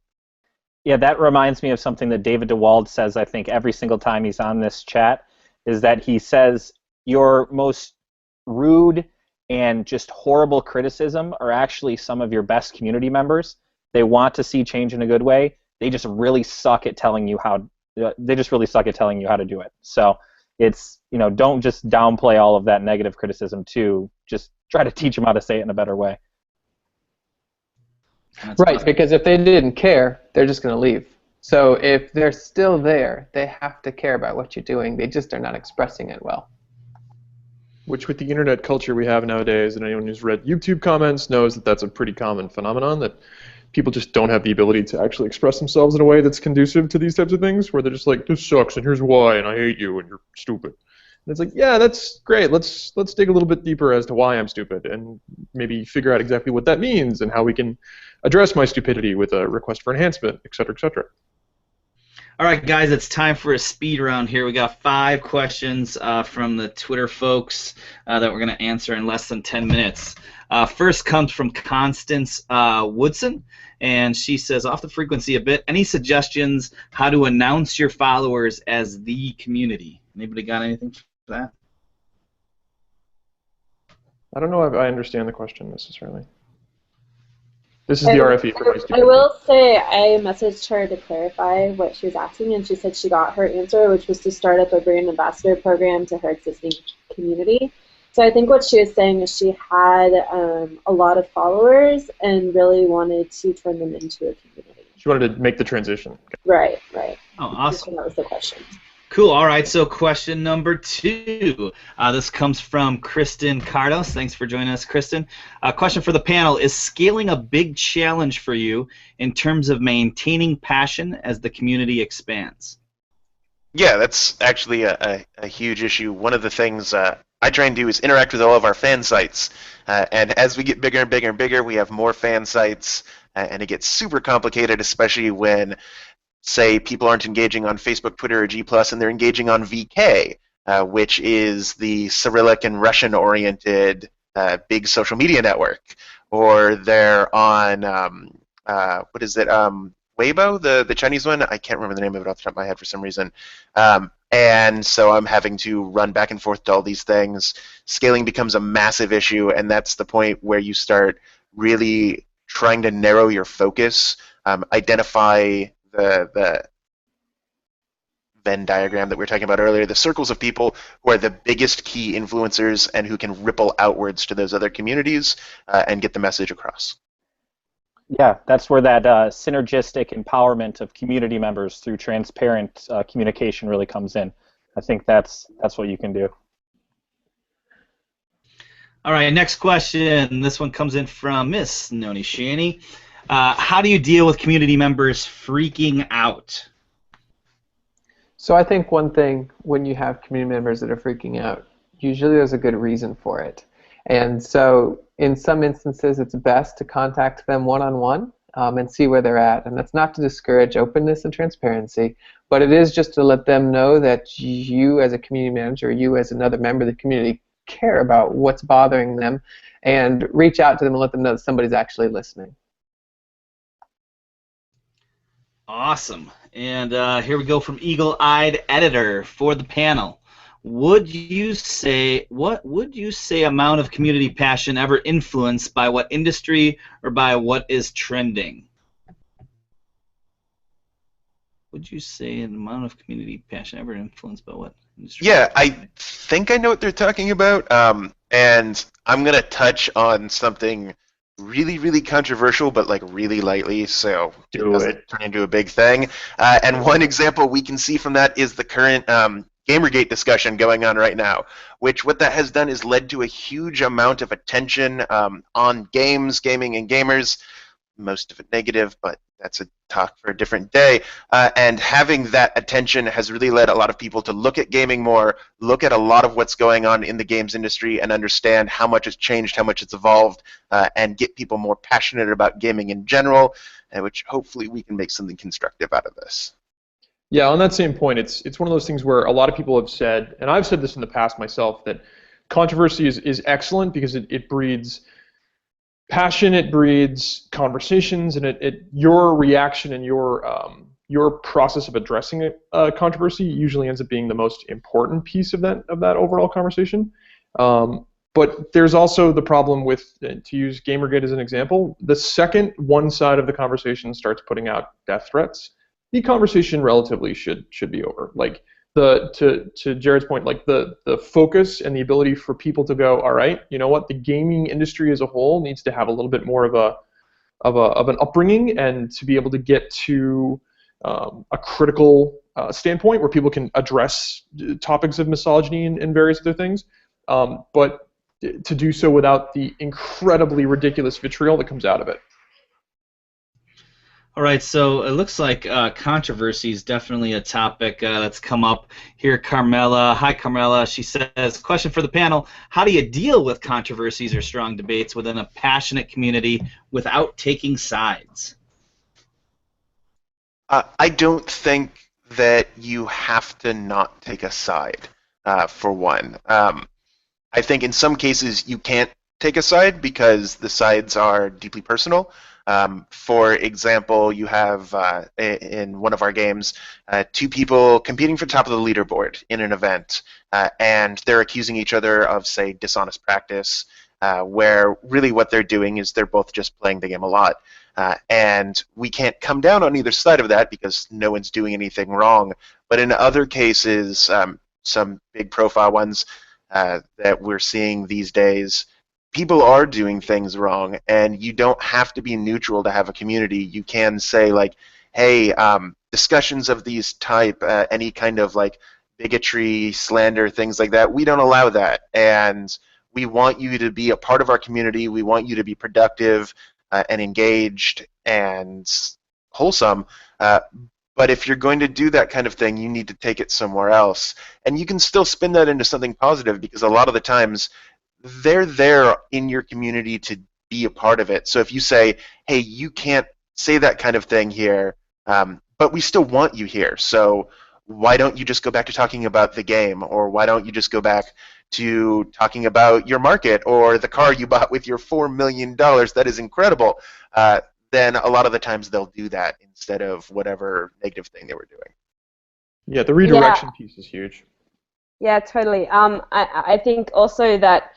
F: Yeah, that reminds me of something that David DeWald says, I think, every single time he's on this chat, is that he says your most rude and just horrible criticism are actually some of your best community members. They want to see change in a good way. They just really suck at telling you how. They just really suck at telling you how to do it. So it's, you know, don't just downplay all of that negative criticism too. Just try to teach them how to say it in a better way.
G: Right, because if they didn't care, they're just going to leave. So if they're still there, they have to care about what you're doing. They just are not expressing it well.
C: Which, with the internet culture we have nowadays, and anyone who's read YouTube comments knows that that's a pretty common phenomenon, that people just don't have the ability to actually express themselves in a way that's conducive to these types of things, where they're just like, this sucks, and here's why, and I hate you, and you're stupid. And it's like, yeah, that's great. Let's dig a little bit deeper as to why I'm stupid, and maybe figure out exactly what that means and how we can address my stupidity with a request for enhancement, et cetera, et cetera.
A: All right, guys, it's time for a speed round here. We got 5 questions from the Twitter folks that we're going to answer in less than 10 minutes. First comes from Constance Woodson, and she says, off the frequency a bit, any suggestions how to announce your followers as the community? Anybody got anything for that?
C: I don't know if I understand the question necessarily. This is the RFE for my stupidity.
B: I will say I messaged her to clarify what she was asking, and she said she got her answer, which was to start up a brand ambassador program to her existing community. So I think what she was saying is she had a lot of followers and really wanted to turn them into a community.
C: She wanted to make the transition.
B: Right, right.
A: Oh, awesome.
B: That was the question.
A: Cool. All right. So question number 2. This comes from Kristen Cardos. Thanks for joining us, Kristen. Question for the panel: is scaling a big challenge for you in terms of maintaining passion as the community expands?
E: Yeah, that's actually a huge issue. One of the things I try and do is interact with all of our fan sites. And as we get bigger and bigger and bigger, we have more fan sites, and it gets super complicated, especially when, say, people aren't engaging on Facebook, Twitter, or G+, and they're engaging on VK, which is the Cyrillic and Russian-oriented big social media network. Or they're on, what is it, Weibo, the Chinese one? I can't remember the name of it off the top of my head for some reason. And so I'm having to run back and forth to all these things. Scaling becomes a massive issue, and that's the point where you start really trying to narrow your focus, identify the Venn diagram that we were talking about earlier, the circles of people who are the biggest key influencers and who can ripple outwards to those other communities and get the message across.
F: Yeah, that's where that synergistic empowerment of community members through transparent communication really comes in. I think that's what you can do.
A: All right, next question. This one comes in from Miss Noni Shani. How do you deal with community members freaking out?
G: So I think one thing, when you have community members that are freaking out, usually there's a good reason for it. And so in some instances, it's best to contact them one-on-one and see where they're at. And that's not to discourage openness and transparency, but it is just to let them know that you as a community manager, you as another member of the community, care about what's bothering them, and reach out to them and let them know that somebody's actually listening.
A: Awesome. And here we go from Eagle-Eyed Editor for the panel. What would you say amount of community passion ever influenced by what industry or by what is trending? Would you say an amount of community passion ever influenced by what industry?
E: Yeah, I think I know what they're talking about, and I'm going to touch on something really, really controversial, but like really lightly, so it doesn't turn into a big thing. And one example we can see from that is the current Gamergate discussion going on right now, which what that has done is led to a huge amount of attention on games, gaming, and gamers, most of it negative, but that's a talk for a different day. And having that attention has really led a lot of people to look at gaming more, look at a lot of what's going on in the games industry, and understand how much it's changed, how much it's evolved, and get people more passionate about gaming in general, which hopefully we can make something constructive out of this.
C: Yeah, on that same point, it's one of those things where a lot of people have said, and I've said this in the past myself, that controversy is excellent because it breeds passion, it breeds conversations, and your reaction and your process of addressing a controversy usually ends up being the most important piece of that overall conversation. But there's also the problem with, to use Gamergate as an example, the second one side of the conversation starts putting out death threats, the conversation relatively should be over. Like to Jared's point, like the focus and the ability for people to go, all right, you know what, the gaming industry as a whole needs to have a little bit more of an upbringing, and to be able to get to a critical standpoint where people can address topics of misogyny and various other things, but to do so without the incredibly ridiculous vitriol that comes out of it.
A: All right, so it looks like controversy is definitely a topic that's come up here. Carmela, hi Carmela. She says, question for the panel: how do you deal with controversies or strong debates within a passionate community without taking sides?
E: I don't think that you have to not take a side, for one. I think in some cases you can't take a side because the sides are deeply personal. For example, you have in one of our games 2 people competing for top of the leaderboard in an event, and they're accusing each other of, say, dishonest practice, where really what they're doing is they're both just playing the game a lot. And we can't come down on either side of that because no one's doing anything wrong. But in other cases, some big profile ones, that we're seeing these days, people are doing things wrong, and you don't have to be neutral to have a community. You can say, like, hey, discussions of these type, any kind of like bigotry, slander, things like that, we don't allow that, and we want you to be a part of our community. We want you to be productive and engaged and wholesome. But if you're going to do that kind of thing, you need to take it somewhere else. And you can still spin that into something positive, because a lot of the times they're there in your community to be a part of it. So if you say, hey, you can't say that kind of thing here, but we still want you here, so why don't you just go back to talking about the game, or why don't you just go back to talking about your market or the car you bought with your $4 million? That is incredible. Then a lot of the times they'll do that instead of whatever negative thing they were doing.
C: Yeah, the redirection piece is huge.
I: Yeah, totally. I think also that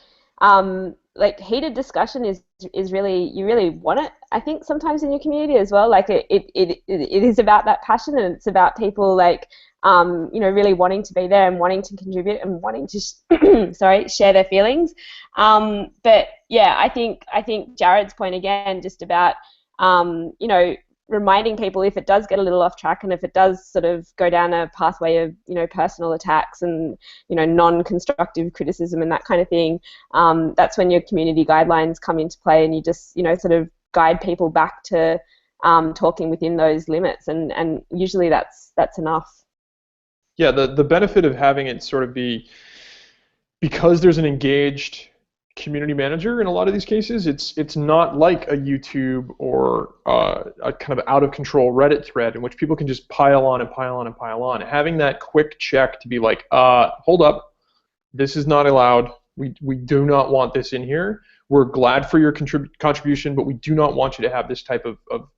I: like heated discussion is really, you really want it, I think, sometimes in your community as well. Like it is about that passion, and it's about people like you know, really wanting to be there and wanting to contribute and wanting to share their feelings. But yeah, I think Jared's point again, just about you know, reminding people if it does get a little off track, and if it does sort of go down a pathway of, you know, personal attacks and, you know, non-constructive criticism and that kind of thing, that's when your community guidelines come into play, and you just, you know, sort of guide people back to talking within those limits, and usually that's enough.
C: Yeah, the benefit of having it sort of be, because there's an engaged community manager in a lot of these cases, it's not like a YouTube or a kind of out of control Reddit thread in which people can just pile on and pile on and pile on. Having that quick check to be like, hold up, this is not allowed. We do not want this in here. We're glad for your contribution, but we do not want you to have this type of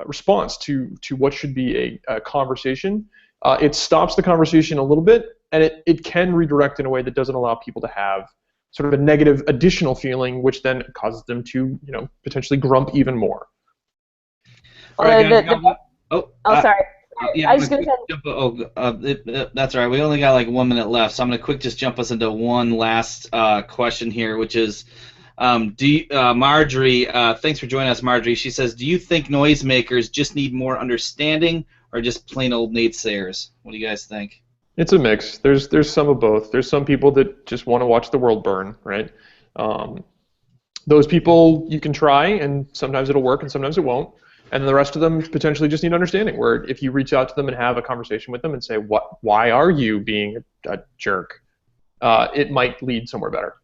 C: response to what should be a conversation. It stops the conversation a little bit, and it can redirect in a way that doesn't allow people to have sort of a negative additional feeling, which then causes them to, you know, potentially grump even more.
A: All right, guys,
I: sorry.
A: Yeah,
I: I was going to
A: say. That's all right. We only got like 1 minute left, so I'm going to just jump us into one last question here, which is, Marjorie, thanks for joining us, Marjorie. She says, do you think noisemakers just need more understanding, or just plain old naysayers? What do you guys think?
C: It's a mix. There's some of both. There's some people that just want to watch the world burn, right? Those people you can try, and sometimes it'll work and sometimes it won't. And the rest of them potentially just need understanding, where if you reach out to them and have a conversation with them and say, why are you being a jerk? It might lead somewhere better.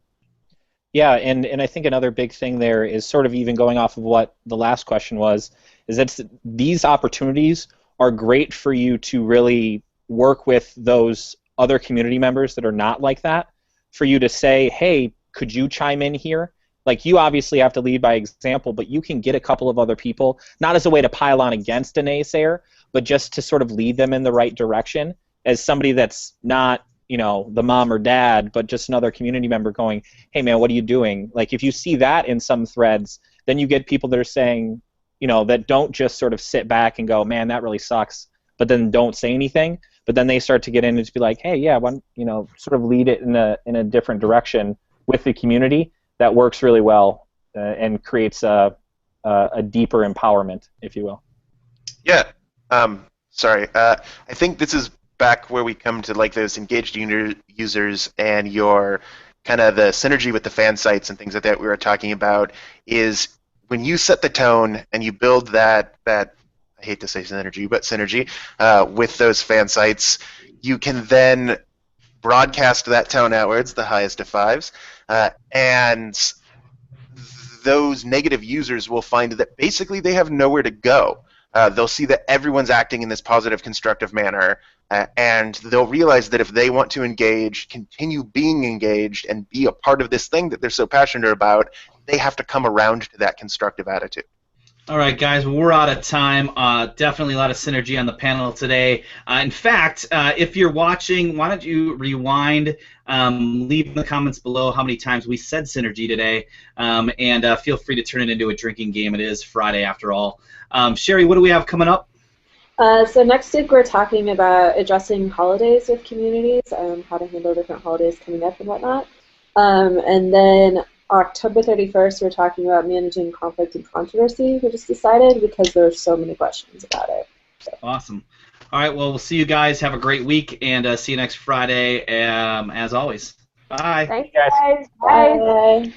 F: Yeah, and I think another big thing there is sort of even going off of what the last question was, is that these opportunities are great for you to really work with those other community members that are not like that, for you to say, hey, could you chime in here? Like, you obviously have to lead by example, but you can get a couple of other people, not as a way to pile on against a naysayer, but just to sort of lead them in the right direction, as somebody that's not, you know, the mom or dad, but just another community member going, hey man, what are you doing? Like, if you see that in some threads, then you get people that are saying, you know, that don't just sort of sit back and go, man, that really sucks, but then don't say anything. But then they start to get in and just be like, hey, yeah, you know, sort of lead it in a different direction with the community. That works really well and creates a deeper empowerment, if you will.
E: Yeah. Sorry. I think this is back where we come to like those engaged users and your kind of the synergy with the fan sites and things like that we were talking about, is when you set the tone and you build that I hate to say synergy, but synergy with those fan sites, you can then broadcast that tone outwards, the highest of fives, and those negative users will find that basically they have nowhere to go. They'll see that everyone's acting in this positive, constructive manner, and they'll realize that if they want to engage, continue being engaged, and be a part of this thing that they're so passionate about, they have to come around to that constructive attitude.
A: All right, guys, we're out of time. Definitely a lot of synergy on the panel today. In fact, if you're watching, why don't you rewind, leave in the comments below how many times we said synergy today, and feel free to turn it into a drinking game. It is Friday after all. Sherry, what do we have coming up?
B: So next week we're talking about addressing holidays with communities, how to handle different holidays coming up and whatnot. And then October 31st we're talking about managing conflict and controversy, we just decided, because there are so many questions about it. So.
A: Awesome. All right, well, we'll see you guys. Have a great week, and see you next Friday, as always. Bye.
I: Thanks, guys. Bye.
B: Bye.